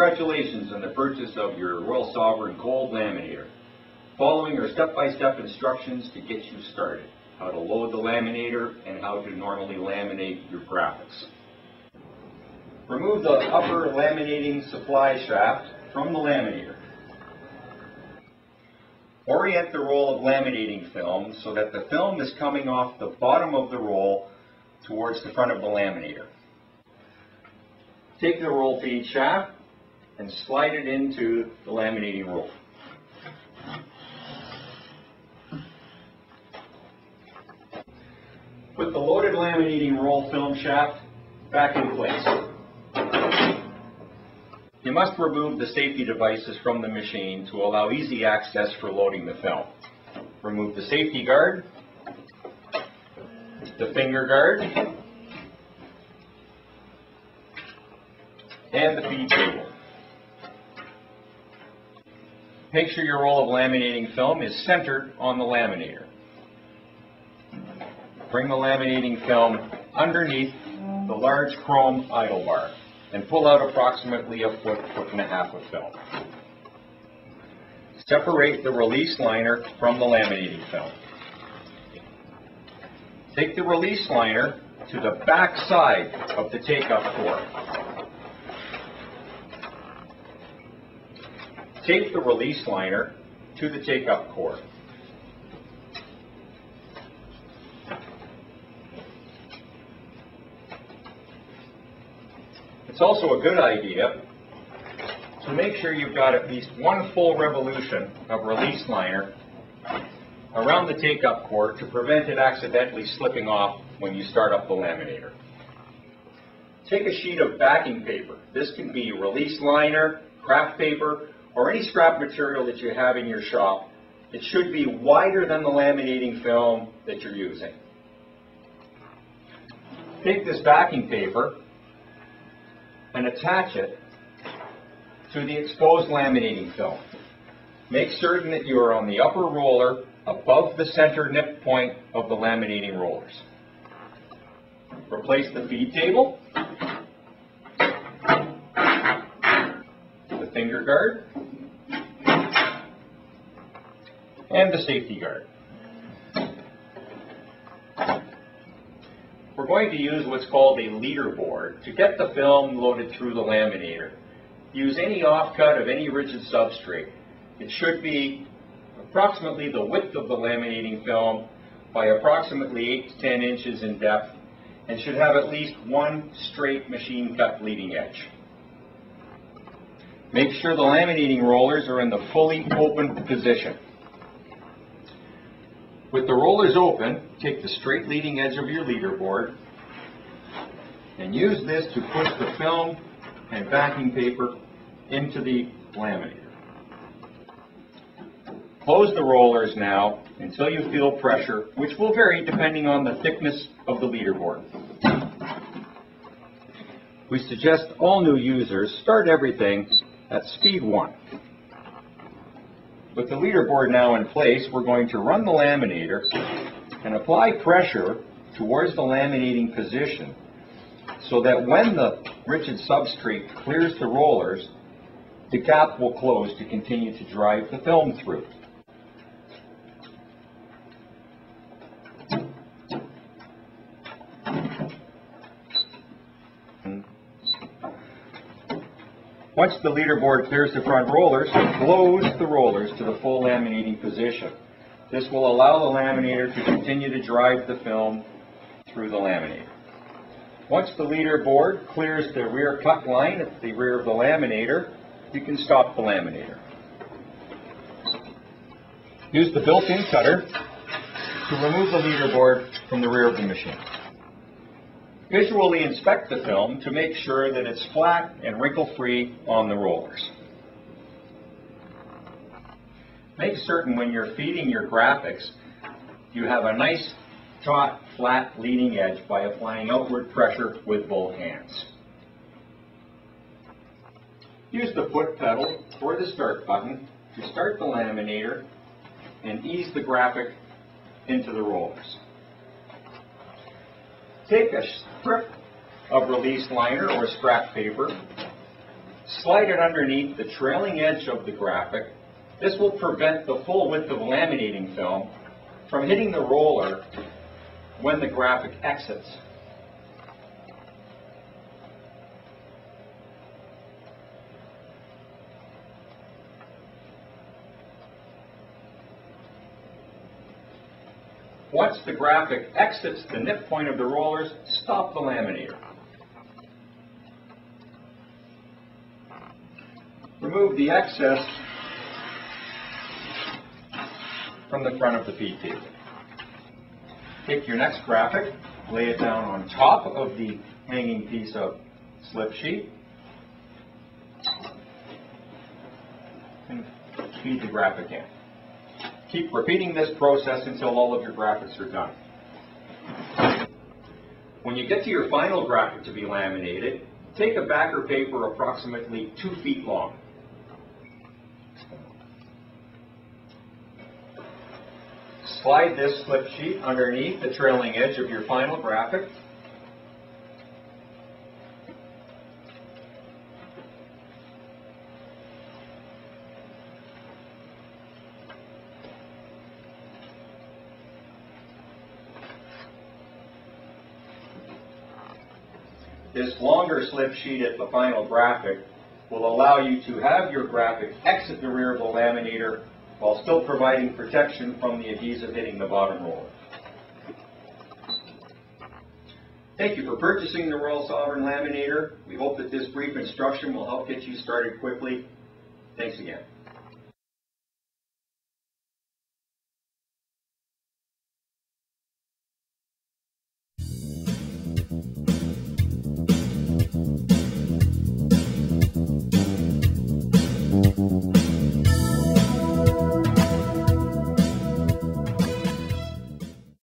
Congratulations on the purchase of your Royal Sovereign Gold Laminator. Following our step-by-step instructions to get you started, how to load the laminator and how to normally laminate your graphics. Remove the upper laminating supply shaft from the laminator. Orient the roll of laminating film so that the film is coming off the bottom of the roll towards the front of the laminator. Take the roll feed shaft and slide it into the laminating roll. Put the loaded laminating roll film shaft back in place. You must remove the safety devices from the machine to allow easy access for loading the film. Remove the safety guard, the finger guard, and the feed table. Make sure your roll of laminating film is centered on the laminator. Bring the laminating film underneath the large chrome idle bar and pull out approximately a foot and a half of film. Separate the release liner from the laminating film. Take the release liner to the back side of the take-up core. Tape the release liner to the take-up core. It's also a good idea to make sure you've got at least one full revolution of release liner around the take-up core to prevent it accidentally slipping off when you start up the laminator. Take a sheet of backing paper. This can be release liner, craft paper, or any scrap material that you have in your shop. It should be wider than the laminating film that you're using. Take this backing paper and attach it to the exposed laminating film. Make certain that you are on the upper roller above the center nip point of the laminating rollers. Replace the feed table, the finger guard, and the safety guard. We're going to use what's called a leader board to get the film loaded through the laminator. Use any offcut of any rigid substrate. It should be approximately the width of the laminating film by approximately 8 to 10 inches in depth and should have at least one straight machine cut leading edge. Make sure the laminating rollers are in the fully open position. With the rollers open, take the straight leading edge of your leader board and use this to push the film and backing paper into the laminator. Close the rollers now until you feel pressure, which will vary depending on the thickness of the leader board. We suggest all new users start everything at speed 1. With the leader board now in place, we're going to run the laminator and apply pressure towards the laminating position so that when the rigid substrate clears the rollers, the gap will close to continue to drive the film through. Once the leader board clears the front rollers, close the rollers to the full laminating position. This will allow the laminator to continue to drive the film through the laminator. Once the leader board clears the rear cut line at the rear of the laminator, you can stop the laminator. Use the built-in cutter to remove the leader board from the rear of the machine. Visually inspect the film to make sure that it's flat and wrinkle-free on the rollers. Make certain when you're feeding your graphics, you have a nice, taut, flat leading edge by applying outward pressure with both hands. Use the foot pedal or the start button to start the laminator and ease the graphic into the rollers. Take a strip of release liner or scrap paper, slide it underneath the trailing edge of the graphic. This will prevent the full width of laminating film from hitting the roller when the graphic exits. Once the graphic exits the nip point of the rollers, stop the laminator. Remove the excess from the front of the feed tube. Take your next graphic, lay it down on top of the hanging piece of slip sheet, and feed the graphic in. Keep repeating this process until all of your graphics are done. When you get to your final graphic to be laminated, take a backer paper approximately 2 feet long. Slide this slip sheet underneath the trailing edge of your final graphic. This longer slip sheet at the final graphic will allow you to have your graphic exit the rear of the laminator while still providing protection from the adhesive hitting the bottom roller. Thank you for purchasing the Royal Sovereign Laminator. We hope that this brief instruction will help get you started quickly. Thanks again.